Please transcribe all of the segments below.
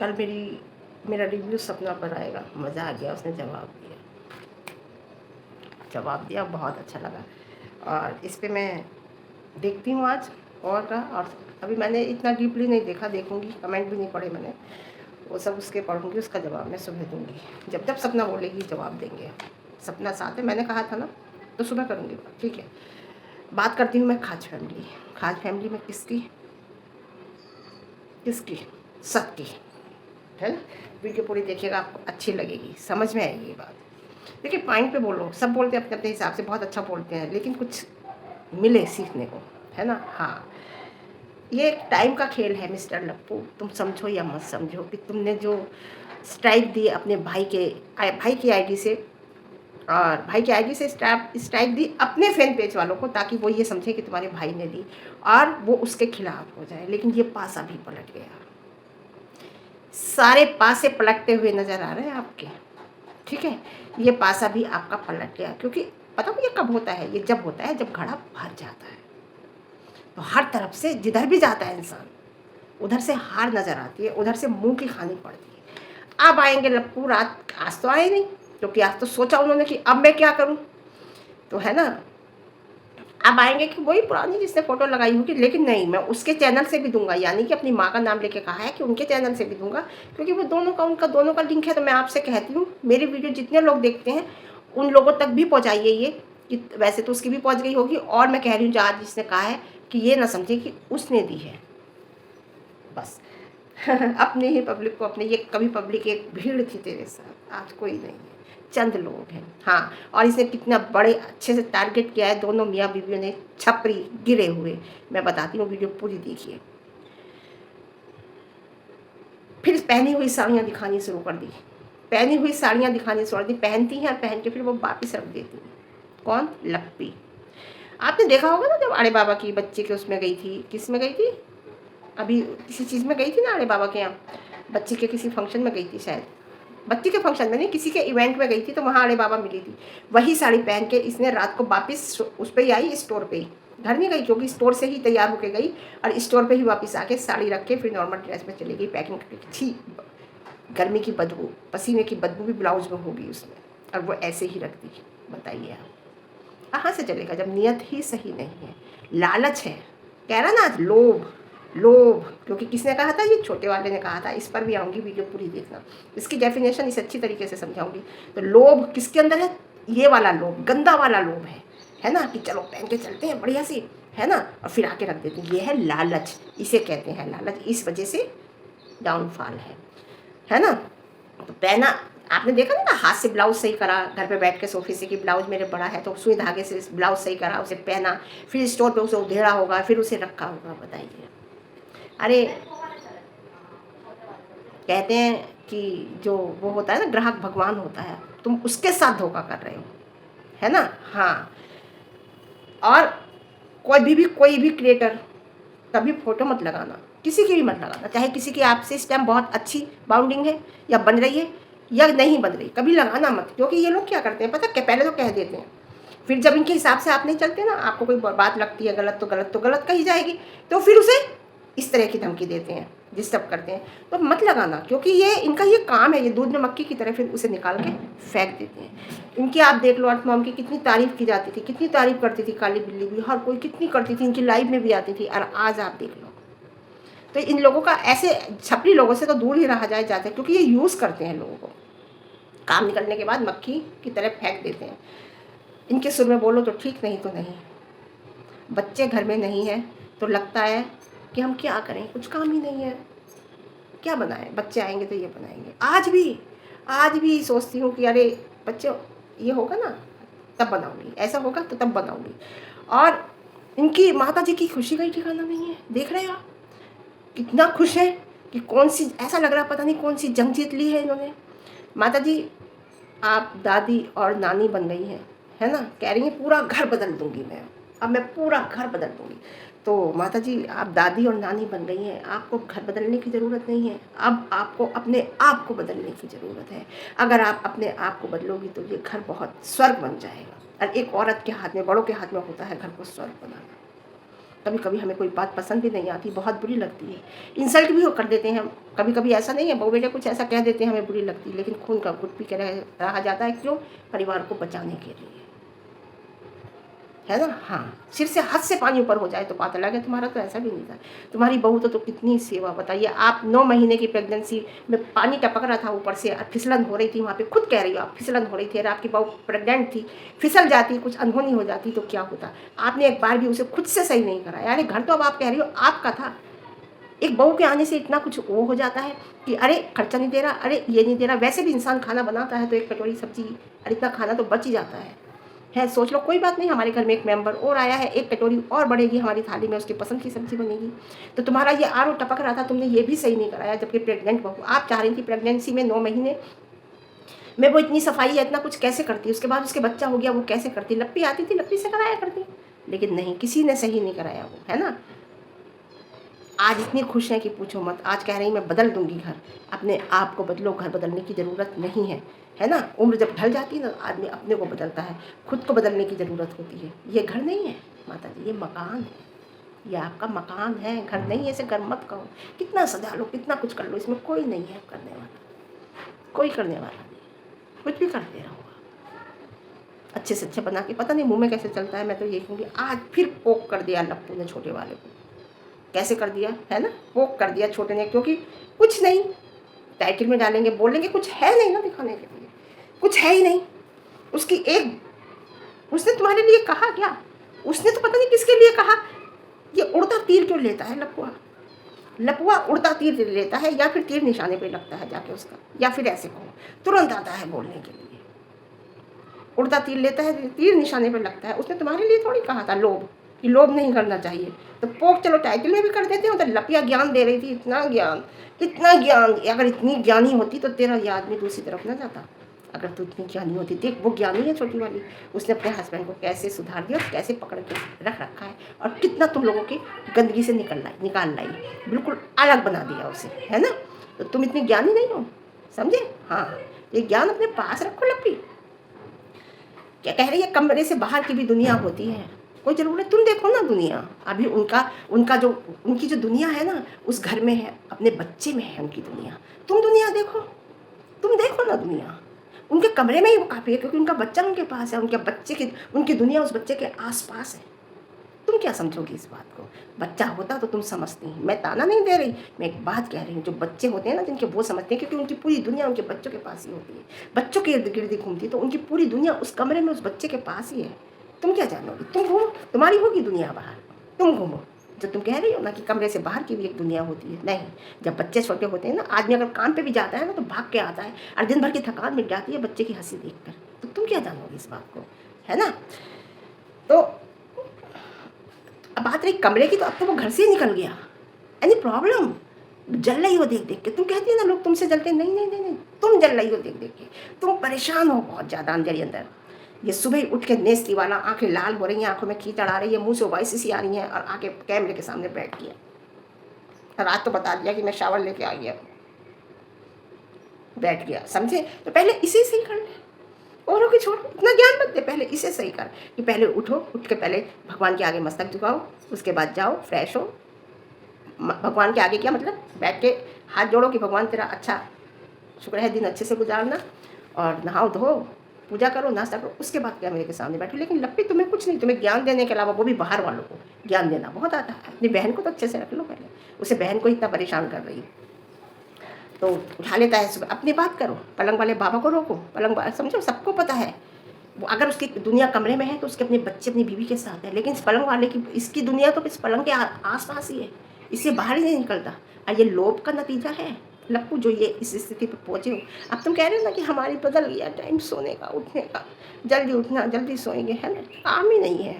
कल मेरा रिव्यू सपना पर आएगा। मज़ा आ गया, उसने जवाब दिया, बहुत अच्छा लगा। और इस पे मैं देखती हूँ आज और अभी मैंने इतना डीपली नहीं देखा, देखूँगी, कमेंट भी नहीं पढ़े मैंने, वो सब उसके पढ़ूँगी, उसका जवाब मैं सुबह दूँगी। जब जब सपना बोलेगी जवाब देंगे। सपना साथ है, मैंने कहा था ना, तो सुबह करूँगी बात, ठीक है। बात करती हूँ मैं खाज फैमिली में किसकी, सबकी, है ना। वीडियो पूरी देखिएगा, आपको अच्छी लगेगी, समझ में आएगी ये बात। देखिए पॉइंट पे बोलो, सब बोलते हैं अपने अपने हिसाब से, बहुत अच्छा बोलते हैं, लेकिन कुछ मिले सीखने को, है ना। हाँ, ये एक टाइम का खेल है मिस्टर लप्पू, तुम समझो या मत समझो कि तुमने जो स्ट्राइक दी अपने भाई की आईडी से, और भाई की आईडी से स्ट्राइक दी अपने फैन पेज वालों को, ताकि वो ये समझे कि तुम्हारे भाई ने दी और वो उसके खिलाफ हो जाए। लेकिन ये पासा भी पलट गया, सारे पासे पलटते हुए नजर आ रहे हैं आपके, ठीक है। ये पासा भी आपका पलट गया, क्योंकि पता ये कब होता है, ये जब होता है जब घड़ा भर जाता है, तो हर तरफ से जिधर भी जाता है इंसान, उधर से हार नजर आती है, उधर से मुंह की खानी पड़ती है। अब आएंगे लप्पू रात, आज तो आए नहीं, क्योंकि आज तो सोचा उन्होंने कि अब मैं क्या करूं, तो है ना। अब आएंगे कि वही पुरानी जिसने फोटो लगाई होगी, लेकिन नहीं, मैं उसके चैनल से भी दूंगा, यानी कि अपनी माँ का नाम लेके कहा है कि उनके चैनल से भी दूंगा, क्योंकि वो उनका दोनों का लिंक है। तो मैं आपसे कहती हूँ, मेरी वीडियो जितने लोग देखते हैं उन लोगों तक भी पहुँचाइए ये, कि वैसे तो उसकी भी पहुँच गई होगी, और मैं कह रही हूँ आज जिसने कहा है कि ये ना समझे कि उसने दी है, बस। अपने ही पब्लिक को अपने, ये कभी पब्लिक एक भीड़ थी तेरे साथ, आज कोई नहीं है, चंद लोग हैं। हाँ, और इसने कितना बड़े अच्छे से टारगेट किया है, दोनों मियाँ बीवियों ने, छपरी गिरे हुए। मैं बताती हूँ, वीडियो पूरी देखिए। फिर पहनी हुई साड़ियाँ दिखानी शुरू कर दी, पहनी हुई साड़ियाँ दिखानी शुरू कर दी, पहनती हैं और पहन के फिर वो वापिस रख देती हैं। कौन? लप्पी। आपने देखा होगा ना, जब अरे बाबा की बच्चे के उसमें गई थी, किस में गई थी, अभी किसी चीज़ में गई थी ना, अरे बाबा के यहाँ बच्ची के किसी फंक्शन में गई थी शायद, बच्ची के फंक्शन में नहीं, किसी के इवेंट में गई थी, तो वहाँ अरे बाबा मिली थी। वही साड़ी पहन के इसने रात को वापस उस पर ही आई, स्टोर पे ही, घर नहीं गई, क्योंकि स्टोर से ही तैयार होके गई, और स्टोर पे ही वापस आके साड़ी रख के फिर नॉर्मल ड्रेस में चली गई, पैकिंग करके। छी, गर्मी की बदबू, पसीने की बदबू भी ब्लाउज में होगी उसमें, और वो ऐसे ही रख दी। बताइए आप कहाँ से चलेगा, जब नियत ही सही नहीं है, लालच है, कह रहा ना, लोभ, लोभ। क्योंकि किसने कहा था, ये छोटे वाले ने कहा था। इस पर भी आऊँगी, वीडियो पूरी देखना, इसकी डेफिनेशन इसे अच्छी तरीके से समझाऊंगी। तो लोभ किसके अंदर है, ये वाला लोभ, गंदा वाला लोभ है ना, कि चलो पहन के चलते हैं बढ़िया सी, है ना, और फिर आके रख देते हैं। ये है लालच, इसे कहते हैं लालच, इस वजह से डाउनफॉल है ना। तो पहना, आपने देखा ना, हाथ से ब्लाउज सही करा, घर पे बैठ के सोफे से, कि ब्लाउज मेरे बड़ा है, तो सुई धागे से ब्लाउज सही करा, उसे पहना, फिर स्टोर पे उसे उधेड़ा होगा, फिर उसे रखा होगा। बताइए। अरे कहते हैं कि जो वो होता है ना, ग्राहक भगवान होता है, तुम उसके साथ धोखा कर रहे हो, है ना। हाँ, और कोई भी क्रिएटर कभी फोटो मत लगाना, किसी की भी मत लगाना, चाहे किसी की आपसे इस टाइम बहुत अच्छी बाउंडिंग है, या बन रही है या नहीं बन रही, कभी लगाना मत। क्योंकि ये लोग क्या करते हैं पता है, पहले तो कह देते हैं, फिर जब इनके हिसाब से आप नहीं चलते ना, आपको कोई बात लगती है गलत, तो गलत कही जाएगी, तो फिर उसे इस तरह की धमकी देते हैं, डिस्टर्ब करते हैं। तो मत लगाना, क्योंकि ये इनका ये काम है, ये दूध में मक्खी की तरह फिर उसे निकाल के फेंक देते हैं। इनकी आप देख लो, अर्थ मॉम की कितनी तारीफ की जाती थी, कितनी तारीफ करती थी काली बिल्ली भी, हर कोई कितनी करती थी, इनकी लाइव में भी आती थी, और आज आप देख लो। तो इन लोगों का, ऐसे छपरी लोगों से तो दूर ही रहा जाए जाता है, क्योंकि ये यूज़ करते हैं लोगों को, काम निकलने के बाद मक्खी की तरह फेंक देते हैं। इनके सुर में बोलो तो ठीक, नहीं तो नहीं। बच्चे घर में नहीं है तो लगता है कि हम क्या करें, कुछ काम ही नहीं है, क्या बनाएं, बच्चे आएंगे तो ये बनाएंगे। आज भी सोचती हूँ कि अरे बच्चे, ये होगा ना तब बनाऊंगी, ऐसा होगा तो तब बनाऊंगी। और इनकी माता जी की खुशी का ही ठिकाना नहीं है, देख रहे हो आप कितना खुश है, कि कौन सी, ऐसा लग रहा पता नहीं कौन सी जंग जीत ली है इन्होंने। माता जी आप दादी और नानी बन गई हैं, है ना, कह रही हैं पूरा घर बदल दूंगी मैं, अब मैं पूरा घर बदल दूंगी। तो माता जी आप दादी और नानी बन गई हैं, आपको घर बदलने की ज़रूरत नहीं है, अब आपको अपने आप को बदलने की ज़रूरत है। अगर आप अपने आप को बदलोगी तो ये घर बहुत स्वर्ग बन जाएगा। और एक औरत के हाथ में, बड़ों के हाथ में होता है घर को स्वर्ग बनाना। कभी कभी हमें कोई बात पसंद भी नहीं आती, बहुत बुरी लगती है, इंसल्ट भी कर देते हैं हम। कभी कभी ऐसा नहीं है बहू बेटे कुछ ऐसा कह देते हैं हमें बुरी लगती है, लेकिन खून का घुट पी के रहा जाता है। क्यों? परिवार को बचाने के लिए, है ना। हाँ, सिर से हाथ से पानी ऊपर हो जाए तो बात अलग है। तुम्हारा तो ऐसा भी नहीं था। तुम्हारी बहू तो कितनी सेवा, बताइए आप। 9 महीने की प्रेगनेंसी में पानी टपक रहा था ऊपर से, फिसलन हो रही थी वहाँ पे, खुद कह रही हो आप, फिसलन हो रही थी। अगर आपकी बहू प्रेग्नेंट थी, फिसल जाती, कुछ अनहोनी हो जाती तो क्या होता। आपने एक बार भी उसे खुद से सही नहीं कराया। अरे घर तो अब आप कह रही हो आपका था। एक बहू के आने से इतना कुछ वो हो जाता है कि अरे खर्चा नहीं दे रहा, अरे ये नहीं दे रहा। वैसे भी इंसान खाना बनाता है तो एक कटोरी सब्जी, अरे इतना खाना तो बच ही जाता है। सोच लो, कोई बात नहीं, हमारे घर में एक मेंबर और आया है, एक कटोरी और बढ़ेगी हमारी थाली में, उसकी पसंद की सब्जी बनेगी। तो तुम्हारा ये आरो टपक रहा था, तुमने ये भी सही नहीं कराया। जबकि प्रेग्नेंट बहू, आप चाह रही थी प्रेगनेंसी में 9 महीने में वो इतनी सफाई या इतना कुछ कैसे करती, उसके बाद उसके बच्चा हो गया वो कैसे करती, लप्पी आती थी लप्पी से कराया करती, लेकिन नहीं, किसी ने सही नहीं कराया वो, है ना। आज इतनी खुश हैं कि पूछो मत। आज कह रही मैं बदल दूंगी घर। अपने आप को बदलो, घर बदलने की ज़रूरत नहीं है ना। उम्र जब ढल जाती है ना, आदमी अपने को बदलता है, खुद को बदलने की ज़रूरत होती है। ये घर नहीं है माता जी, ये मकान है, ये आपका मकान है, घर नहीं है। इसे घर मत कहो। कितना सजा लो, कितना कुछ कर लो, इसमें कोई नहीं है करने वाला, कोई करने वाला नहीं, कुछ भी करते रहो अच्छे से अच्छे बना के। पता नहीं मुँह में कैसे चलता है। मैं तो ये कहूँगी, आज फिर पोक कर दिया लप्पू ने छोटे वाले को। कैसे कर दिया, है ना, पोक कर दिया छोटे ने, क्योंकि कुछ नहीं टाइटल में डालेंगे, बोलेंगे, कुछ है नहीं ना दिखाने के लिए, कुछ है ही नहीं। उसकी एक, उसने तुम्हारे लिए कहा क्या, उसने तो पता नहीं किसके लिए कहा। ये उड़ता तीर क्यों लेता है लपुआ, लपुआ उड़ता तीर लेता है, या फिर तीर निशाने पे लगता है जाके उसका, या फिर ऐसे कहो तुरंत आता है बोलने के लिए। उड़ता तीर लेता है, तीर निशाने पे लगता है। उसने तुम्हारे लिए थोड़ी कहा था लोभ, कि लोभ नहीं करना चाहिए। तो पोक चलो टाइटल में भी कर देते हो। तो लपिया ज्ञान दे रही थी, इतना ज्ञान, इतना ज्ञान। अगर इतनी ज्ञानी होती तो तेरा ये आदमी दूसरी तरफ ना जाता। अगर तू इतनी ज्ञानी होती, देख वो ज्ञानी है छोटी वाली, उसने अपने हस्बैंड को कैसे सुधार दिया, कैसे पकड़ के रख रखा है, और कितना तुम लोगों की गंदगी से निकाल लाई, बिल्कुल अलग बना दिया उसे, है ना। तो तुम इतनी ज्ञानी नहीं हो, समझे। हाँ, ये ज्ञान अपने पास रखो। लपी क्या कह रही है, कमरे से बाहर की भी दुनिया होती है, कोई जरूरत। तुम देखो ना दुनिया, अभी उनका जो उनकी जो दुनिया है ना, उस घर में है, अपने बच्चे में है उनकी दुनिया। तुम दुनिया देखो, तुम देखो ना दुनिया, उनके कमरे में ही वो काफ़ी है, क्योंकि उनका बच्चा उनके पास है, उनके बच्चे की, उनकी दुनिया उस बच्चे के आसपास है। तुम क्या समझोगी इस बात को। बच्चा होता तो तुम समझती। मैं ताना नहीं दे रही, मैं एक बात कह रही हूँ। जो बच्चे होते हैं ना, जिनके वो समझते हैं, क्योंकि उनकी पूरी दुनिया उनके बच्चों के पास ही होती है, बच्चों के इर्द गिर्द घूमती है, तो उनकी पूरी दुनिया उस कमरे में उस बच्चे के पास ही है। तुम क्या जानोगी, तुम घूमो, तुम्हारी होगी दुनिया बाहर, तुम घूमो। जो तुम कह रही हो ना कि कमरे से बाहर की भी एक दुनिया होती है, नहीं। जब बच्चे छोटे होते हैं ना, आदमी अगर काम पे भी जाता है ना, तो भाग के आता है, और दिन भर की थकान मिट जाती है बच्चे की हंसी देखकर। तो तुम क्या जानोगी इस बात को, है ना। तो अब बात रही कमरे की, तो अब तो वो घर से ही निकल गया। एनी प्रॉब्लम, जल रही हो देख देख के। तुम कहती है ना लोग तुमसे जलते, नहीं नहीं नहीं नहीं, तुम जल रही हो देख देख के। तुम परेशान हो बहुत ज़्यादा अंदर ही अंदर। ये सुबह ही उठ के नेस्ती वाला, आंखें लाल हो रही हैं, आंखों में कीचड़ आ रही है, मुंह से वाइस सी आ रही हैं, और आके कैमरे के सामने बैठ गया। रात तो बता दिया कि मैं शावर लेके आ गया, बैठ गया, समझे। तो पहले इसे सही कर ले, औरों की छोड़, इतना ज्ञान मत दे, पहले इसे सही कर। कि पहले उठो, उठ के पहले भगवान के आगे मस्तक झुकाओ, उसके बाद जाओ फ्रेश हो। भगवान के आगे क्या मतलब, बैठ के हाथ जोड़ो कि भगवान तेरा अच्छा, शुक्र है दिन अच्छे से गुजारना, और नहाओ धो, पूजा करो, नाश्ता करो, उसके बाद क्या मेरे के सामने बैठो। लेकिन लप्पी तुम्हें कुछ नहीं, तुम्हें ज्ञान देने के अलावा, वो भी बाहर वालों को ज्ञान देना बहुत आता है। अपनी बहन को तो अच्छे से रख लो पहले, उसे बहन को इतना परेशान कर रही है तो उठा लेता है सुबह। अपनी बात करो, पलंग वाले बाबा को रोको, पलंग समझो, सबको पता है वो अगर उसकी दुनिया कमरे में है तो उसके अपने बच्चे अपनी बीवी के साथ है, लेकिन इस पलंग वाले की, इसकी दुनिया तो इस पलंग के आस पास ही है, इससे बाहर ही नहीं निकलता। और ये लोभ का नतीजा है लप्पू, जो ये इस स्थिति पर पहुँचे हो। अब तुम कह रहे हो ना कि हमारी बदल गया टाइम सोने का, उठने का, जल्दी उठना जल्दी सोएंगे, है ना। काम ही नहीं है,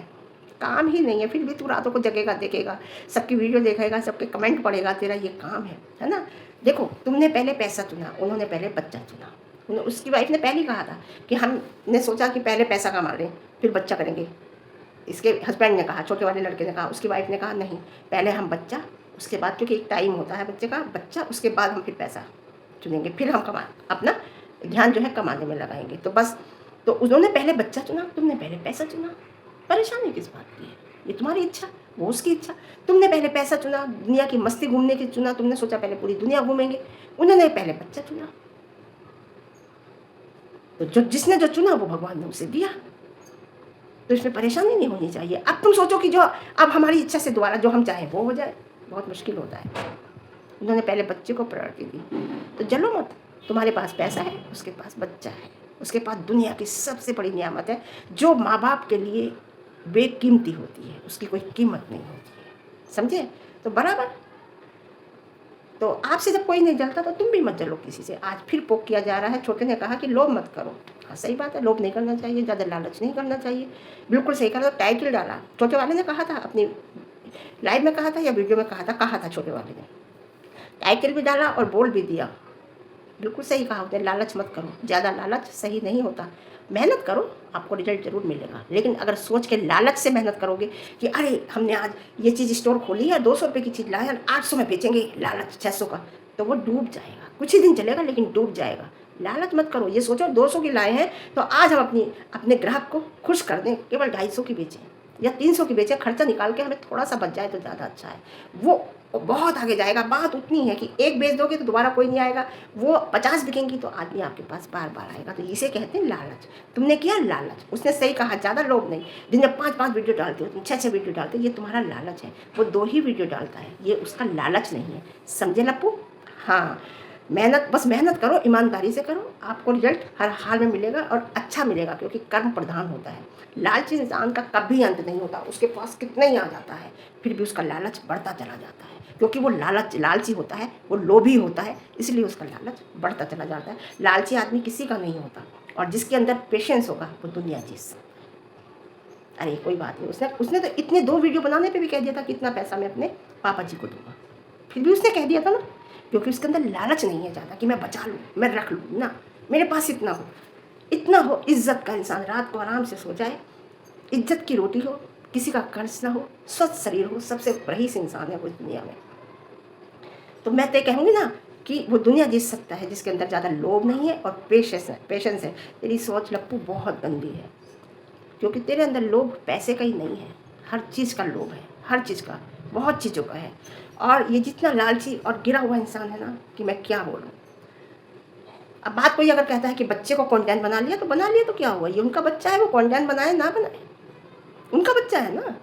काम ही नहीं है, फिर भी तू रातों को जगेगा, देखेगा, सबकी वीडियो देखेगा, सबके कमेंट पढ़ेगा, तेरा ये काम है ना। देखो, तुमने पहले पैसा चुना, उन्होंने पहले बच्चा चुना। उसकी वाइफ ने पहले कहा था कि हमने सोचा कि पहले पैसा कमा लें फिर बच्चा करेंगे। इसके हस्बैंड ने कहा, छोटे वाले लड़के ने कहा, उसकी वाइफ ने कहा नहीं, पहले हम बच्चा, उसके बाद, क्योंकि एक टाइम होता है बच्चे का, बच्चा, उसके बाद हम फिर पैसा चुनेंगे, फिर हम अपना ध्यान जो है कमाने में लगाएंगे। तो बस, तो उन्होंने पहले बच्चा चुना, तुमने पहले पैसा चुना। परेशानी किस बात की है, ये तुम्हारी इच्छा। वो उसकी इच्छा। तुमने पहले पैसा चुना, दुनिया की मस्ती घूमने की चुना, तुमने सोचा पहले पूरी दुनिया घूमेंगे, उन्होंने पहले बच्चा चुना। तो जो जिसने जो चुना वो भगवान ने उसे दिया, तो इसमें परेशानी नहीं होनी चाहिए। अब तुम सोचो कि जो अब हमारी इच्छा से दोबारा जो हम चाहें वो हो जाए, बहुत मुश्किल होता है। उन्होंने पहले बच्चे को प्रायोरिटी दी, तो जलो मत। तुम्हारे पास पैसा है, उसके पास बच्चा है, उसके पास दुनिया की सबसे बड़ी नियामत है जो माँ बाप के लिए बेकीमती होती है, उसकी कोई कीमत नहीं होती है, समझे? तो बराबर। तो आपसे जब कोई नहीं जलता तो तुम भी मत जलो किसी से। आज फिर पोक किया जा रहा है, छोटे ने कहा कि लोभ मत करो। हाँ सही बात है, लोभ नहीं करना चाहिए, ज़्यादा लालच नहीं करना चाहिए, बिल्कुल सही कहा। तो टाइटल डाला, छोटे वाले ने कहा था, अपनी लाइव में कहा था या वीडियो में कहा था छोटे वाले ने, टाइटल भी डाला और बोल भी दिया, बिल्कुल सही कहा उसने, लालच मत करो, ज़्यादा लालच सही नहीं होता। मेहनत करो, आपको रिजल्ट जरूर मिलेगा, लेकिन अगर सोच के लालच से मेहनत करोगे कि अरे हमने आज ये चीज़ स्टोर खोली है, 200 रुपये की चीज़ लाया 800 में बेचेंगे, लालच 600 का, तो वो डूब जाएगा। कुछ ही दिन चलेगा लेकिन डूब जाएगा। लालच मत करो, ये सोचो 200 की लाए हैं तो आज हम अपने ग्राहक को खुश कर दें, केवल 250 की बेचें या 300 की बेचें, खर्चा निकाल के हमें थोड़ा सा बच जाए तो ज़्यादा अच्छा है। वो बहुत आगे जाएगा। बात उतनी है कि एक बेच दोगे तो दोबारा कोई नहीं आएगा, वो 50 बिकेंगी तो आदमी आपके पास बार बार आएगा। तो इसे कहते हैं लालच। तुमने किया लालच, उसने सही कहा, ज़्यादा लोभ नहीं। दिन में 5-5 वीडियो डालते हो तुम, 6-6 वीडियो डालते हो, ये तुम्हारा लालच है। वो 2 ही वीडियो डालता है, ये उसका लालच नहीं है, समझे लप्पू? हाँ, मेहनत, बस मेहनत करो, ईमानदारी से करो, आपको रिजल्ट हर हाल में मिलेगा और अच्छा मिलेगा, क्योंकि कर्म प्रधान होता है। लालची इंसान का कभी अंत नहीं होता, उसके पास कितना ही आ जाता है फिर भी उसका लालच बढ़ता चला जाता है, क्योंकि वो लालची होता है, वो लोभी होता है, इसलिए उसका लालच बढ़ता चला जाता है। लालची आदमी किसी का नहीं होता, और जिसके अंदर पेशेंस होगा वो दुनिया जीत सकता है। अरे कोई बात नहीं, उसने तो इतने 2 वीडियो बनाने पे भी कह दिया था कि इतना पैसा मैं अपने पापा जी को दूंगा, फिर भी उसने कह दिया था ना, क्योंकि उसके अंदर लालच नहीं है ज़्यादा कि मैं बचा लूँ, मैं रख लूँ ना, मेरे पास इतना हो इज्जत का इंसान, रात को आराम से सो जाए, इज्जत की रोटी हो, किसी का कर्ज ना हो, स्वस्थ शरीर हो, सबसे रईस इंसान है वो इस दुनिया में। तो मैं तो कहूँगी ना कि वो दुनिया जीत सकता है जिसके अंदर ज़्यादा लोभ नहीं है और पेशेंस है। तेरी सोच लप्पू बहुत गंदी है, क्योंकि तेरे अंदर लोभ पैसे का ही नहीं है, हर चीज़ का लोभ है, हर चीज़ का, बहुत चीज़ों का है। और ये जितना लालची और गिरा हुआ इंसान है ना, कि मैं क्या बोलूँ। अब बात कोई अगर कहता है कि बच्चे को कंटेंट बना लिया तो क्या हुआ, ये उनका बच्चा है, वो कंटेंट बनाए ना बनाए, उनका बच्चा है ना,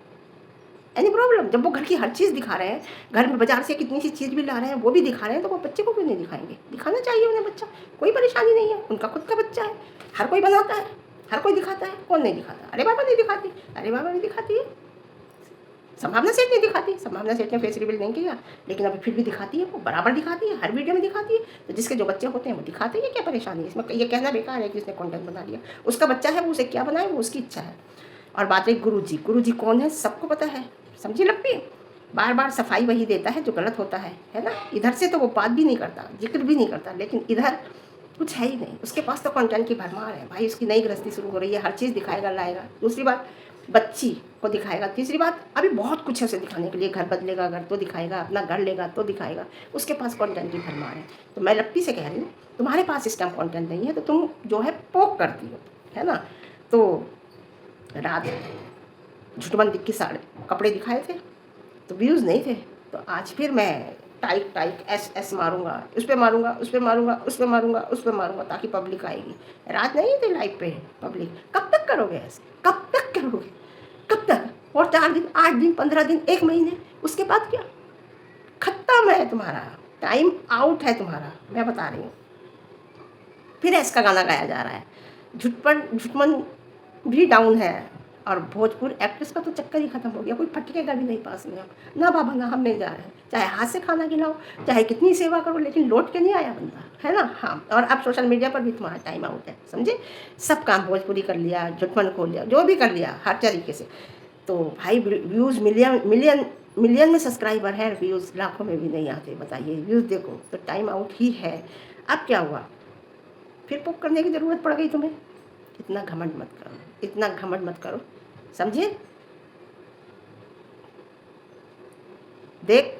एनी प्रॉब्लम? जब वो घर की हर चीज़ दिखा रहे हैं, घर में बाजार से कितनी सी चीज़ भी ला रहे हैं वो भी दिखा रहे हैं, तो वो बच्चे को क्यों नहीं दिखाएंगे? दिखाना चाहिए उन्हें बच्चा, कोई परेशानी नहीं है, उनका खुद का बच्चा है। हर कोई बनाता है, हर कोई दिखाता है, कौन नहीं दिखाता? अरे बाबा नहीं दिखाती, अरे बाबा नहीं दिखाती है, संभावना सेठ नहीं दिखाती, संभावना सेठ ने फेस रिवील नहीं किया, लेकिन अभी फिर भी दिखाती है, वो बराबर दिखाती है, हर वीडियो में दिखाती है। तो जिसके जो बच्चे होते हैं वो दिखाते हैं, क्या परेशानी है इसमें? ये कहना बेकार है कि उसने कंटेंट बना लिया, उसका बच्चा है, वो उसे क्या बनाए, वो उसकी इच्छा है। और बात रही गुरु जी कौन है, सबको पता है, समझी लप्पी? बार बार सफाई वही देता है जो गलत होता है ना। इधर से तो वो बात भी नहीं करता, जिक्र भी नहीं करता, लेकिन इधर कुछ है ही नहीं, उसके पास तो कंटेंट की भरमार है भाई। उसकी नई गृहस्थी शुरू हो रही है, हर चीज़ दिखाएगा, लाएगा। दूसरी बात, बच्ची को दिखाएगा। तीसरी बात, अभी बहुत कुछ है उसे दिखाने के लिए, घर बदलेगा घर तो दिखाएगा, अपना घर लेगा तो दिखाएगा, उसके पास कंटेंट की भरमार है। तो मैं लप्पी से कह रही हूँ, तुम्हारे पास इस टाइम कंटेंट नहीं है तो तुम जो है पोक करती हो, है ना। तो रात झुटबंदी की साड़े कपड़े दिखाए थे तो व्यूज़ नहीं थे, तो आज फिर मैं टाइक एस मारूंगा, उस पर मारूंगा, उस पर मारूंगा, उस पर मारूंगा, उस पर मारूंगा, ताकि पब्लिक आएगी। रात नहीं थी लाइव पे पब्लिक। कब तक करोगे ऐसे, कब तक करोगे, कब तक? और 4 दिन, 8 दिन, 15 दिन, 1 महीने, उसके बाद क्या? खत्म है तुम्हारा, टाइम आउट है तुम्हारा, मैं बता रही हूँ। फिर इसका गाना गाया जा रहा है, झुटमन भी डाउन है, और भोजपुर एक्ट्रेस का तो चक्कर ही खत्म हो गया, कोई फटकेगा भी नहीं पास में। अब ना बाबा ना, हम नहीं जा रहे हैं, चाहे हाथ से खाना खिलाओ, चाहे कितनी सेवा करो, लेकिन लौट के नहीं आया बंदा, है ना। हाँ, और अब सोशल मीडिया पर भी तुम्हारा टाइम आउट है, समझे। सब काम भोजपुरी कर लिया, झुटमन खोल लिया, जो भी कर लिया हर तरीके से। तो भाई व्यूज़ मिलियन में सब्सक्राइबर है, व्यूज़ लाखों में भी नहीं आते, बताइए। व्यूज़ देखो तो टाइम आउट ही है। अब क्या हुआ, फिर पोक करने की ज़रूरत पड़ गई तुम्हें। इतना घमंड मत करो, इतना घमंड मत करो, समझे। देख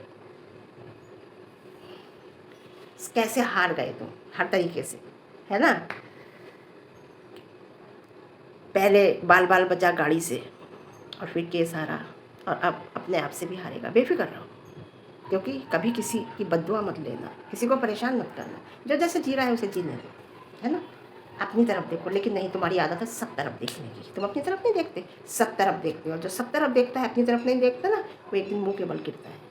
कैसे हार गए तुम हर तरीके से, है ना। पहले बाल बचा गाड़ी से, और फिर केस हारा, और अब अपने आप से भी हारेगा, बेफिक्र रहो। क्योंकि कभी किसी की बद्दुआ मत लेना, किसी को परेशान मत करना, जो जैसे जी रहा है उसे जीने दो, है ना। अपनी तरफ देखो, लेकिन नहीं, तुम्हारी आदत है सब तरफ देखने की, तुम अपनी तरफ नहीं देखते, सब तरफ देखते हो। जो सब तरफ देखता है अपनी तरफ नहीं देखता ना, वो एक दिन मुँह के बल गिरता है।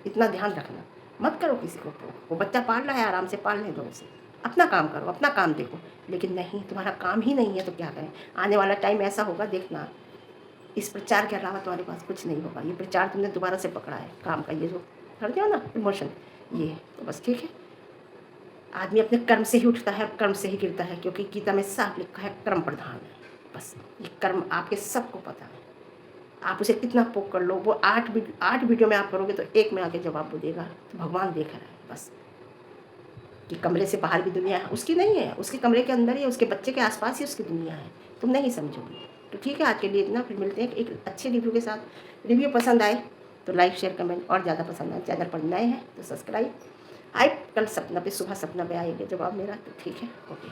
इतना ध्यान रखना, मत करो किसी को। वो बच्चा पाल रहा है, आराम से पालने दो उसे, अपना काम करो, अपना काम देखो। लेकिन नहीं, तुम्हारा काम ही नहीं है तो क्या करें। आने वाला टाइम ऐसा होगा, देखना, इस प्रचार के अलावा तुम्हारे पास कुछ नहीं होगा। ये प्रचार तुमने दोबारा से पकड़ा है काम का, ये जो कर हो ना इमोशन, ये तो बस ठीक है। आदमी अपने कर्म से ही उठता है और कर्म से ही गिरता है, क्योंकि गीता में साफ लिखा है कर्म प्रधान है। बस ये कर्म आपके सबको पता है, आप उसे कितना पोक कर लो, वो 8 वीडियो में आप करोगे तो एक में आके जवाब वो देगा। तो भगवान देख रहा है बस, कि कमरे से बाहर भी दुनिया है, उसकी नहीं है, उसके कमरे के अंदर ही है, उसके बच्चे के आसपास ही उसकी दुनिया है, तुम नहीं समझोगे। तो ठीक है, आज के लिए इतना, फिर मिलते हैं एक अच्छे रिव्यू के साथ। रिव्यू पसंद आए तो लाइक शेयर कमेंट, और ज़्यादा पसंद आए, चैनल पर नए हैं तो सब्सक्राइब। कल सपना पे, सुबह सपना पे आएंगे जवाब मेरा, तो ठीक है, ओके।